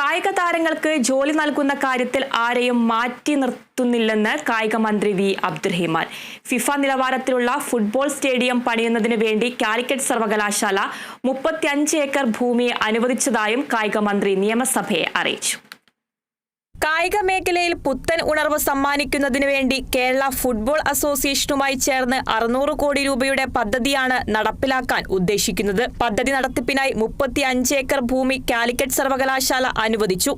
കായിക താരങ്ങൾക്ക് ജോലി നൽകുന്ന കാര്യത്തിൽ ആരെയും മാറ്റി നിർത്തുന്നില്ലെന്ന് കായിക മന്ത്രി വി അബ്ദുറഹിമാൻ. ഫിഫ നിലവാരത്തിലുള്ള ഫുട്ബോൾ സ്റ്റേഡിയം പണിയുന്നതിന് വേണ്ടി കാലിക്കറ്റ് സർവകലാശാല 35 ഏക്കർ ഭൂമി അനുവദിച്ചതായും കായിക മന്ത്രി നിയമസഭയെ അറിയിച്ചു. കായിക മേഖലയിൽ പുത്തൻ ഉണർവ് സമ്മാനിക്കുന്നതിന് വേണ്ടി കേരള ഫുട്ബോൾ അസോസിയേഷനുമായി ചേർന്ന് 600 കോടി രൂപയുടെ പദ്ധതിയാണ് നടപ്പിലാക്കാൻ ഉദ്ദേശിക്കുന്നത്. പദ്ധതി നടത്തിപ്പിനായി 35 ഏക്കർ ഭൂമി കാലിക്കറ്റ് സർവകലാശാല അനുവദിച്ചു.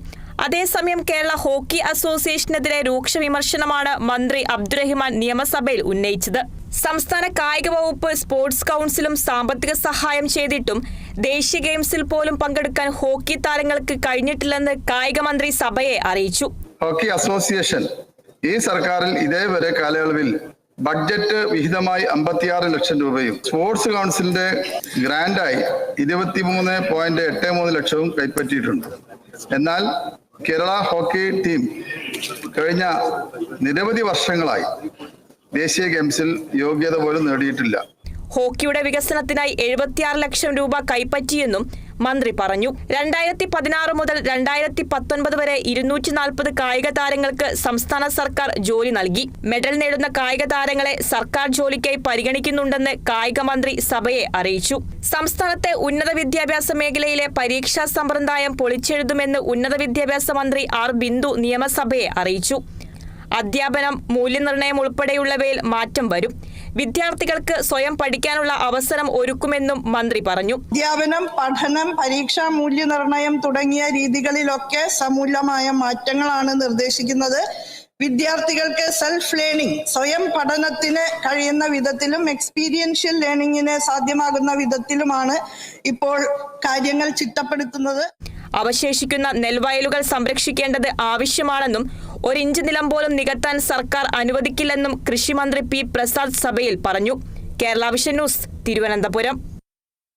അതേസമയം കേരള ഹോക്കി അസോസിയേഷനെതിരെ രൂക്ഷ വിമർശനമാണ് മന്ത്രി അബ്ദുറഹിമാൻ നിയമസഭയിൽ ഉന്നയിച്ചത്. സംസ്ഥാന കായിക വകുപ്പ് സ്പോർട്സ് കൗൺസിലും സാമ്പത്തിക സഹായം ചെയ്തിട്ടും ദേശീയ ഗെയിംസിൽ പോലും പങ്കെടുക്കാൻ ഹോക്കി താരങ്ങൾക്ക് കഴിഞ്ഞിട്ടില്ലെന്ന് കായിക മന്ത്രി സഭയെ അറിയിച്ചു. ഹോക്കി അസോസിയേഷൻ ഈ സർക്കാരിൽ ഇതേവരെ കാലയളവിൽ ബഡ്ജറ്റ് വിഹിതമായി 56 ലക്ഷം രൂപയും സ്പോർട്സ് കൗൺസിലിന്റെ ഗ്രാന്റായി 23.83 ലക്ഷവും കൈപ്പറ്റിയിട്ടുണ്ട്. എന്നാൽ കേരള ഹോക്കി ടീം കഴിഞ്ഞ നിരവധി വർഷങ്ങളായി ദേശീയ ഗെയിംസിൽ യോഗ്യത പോലും നേടിയിട്ടില്ല. ഹോക്കിയുടെ വികസനത്തിനായി 76 ലക്ഷം രൂപ കൈപ്പറ്റിയെന്നും മന്ത്രി പറഞ്ഞു. 2016 മുതൽ 2019 വരെ 240 കായിക താരങ്ങൾക്ക് സംസ്ഥാന സർക്കാർ ജോലി നൽകി. മെഡൽ നേടുന്ന കായിക താരങ്ങളെ സർക്കാർ ജോലിക്കായി പരിഗണിക്കുന്നുണ്ടെന്ന് കായിക മന്ത്രി സഭയെ അറിയിച്ചു. സംസ്ഥാനത്തെ ഉന്നത വിദ്യാഭ്യാസ മേഖലയിലെ പരീക്ഷാ സമ്പ്രദായം പൊളിച്ചെഴുതുമെന്ന് ഉന്നത വിദ്യാഭ്യാസ മന്ത്രി ആർ ബിന്ദു നിയമസഭയെ അറിയിച്ചു. അധ്യാപനം, മൂല്യനിർണ്ണയം ഉൾപ്പെടെയുള്ളവയിൽ മാറ്റം വരും. വിദ്യാർത്ഥികൾക്ക് സ്വയം പഠിക്കാനുള്ള അവസരം ഒരുക്കുമെന്നും മന്ത്രി പറഞ്ഞു. അധ്യാപനം, പഠനം, പരീക്ഷാ മൂല്യനിർണ്ണയം തുടങ്ങിയ രീതികളിലൊക്കെ സമൂലമായ മാറ്റങ്ങളാണ് നിർദ്ദേശിക്കുന്നത്. വിദ്യാർത്ഥികൾക്ക് സെൽഫ് ലേണിംഗ്, സ്വയം പഠനത്തിന് കഴിയുന്ന വിധത്തിലും എക്സ്പീരിയൻഷ്യൽ ലേണിംഗിന് സാധ്യമാകുന്ന വിധത്തിലുമാണ് ഇപ്പോൾ കാര്യങ്ങൾ ചിട്ടപ്പെടുത്തുന്നത്. അവശേഷിക്കുന്ന നെൽവയലുകൾ സംരക്ഷിക്കേണ്ടത് ആവശ്യമാണെന്നും 1 ഇഞ്ച് നിലം പോലും നികത്താൻ സർക്കാർ അനുവദിക്കില്ലെന്നും കൃഷിമന്ത്രി പി പ്രസാദ് സഭയിൽ പറഞ്ഞു. Kerala vision news, Thiruvananthapuram.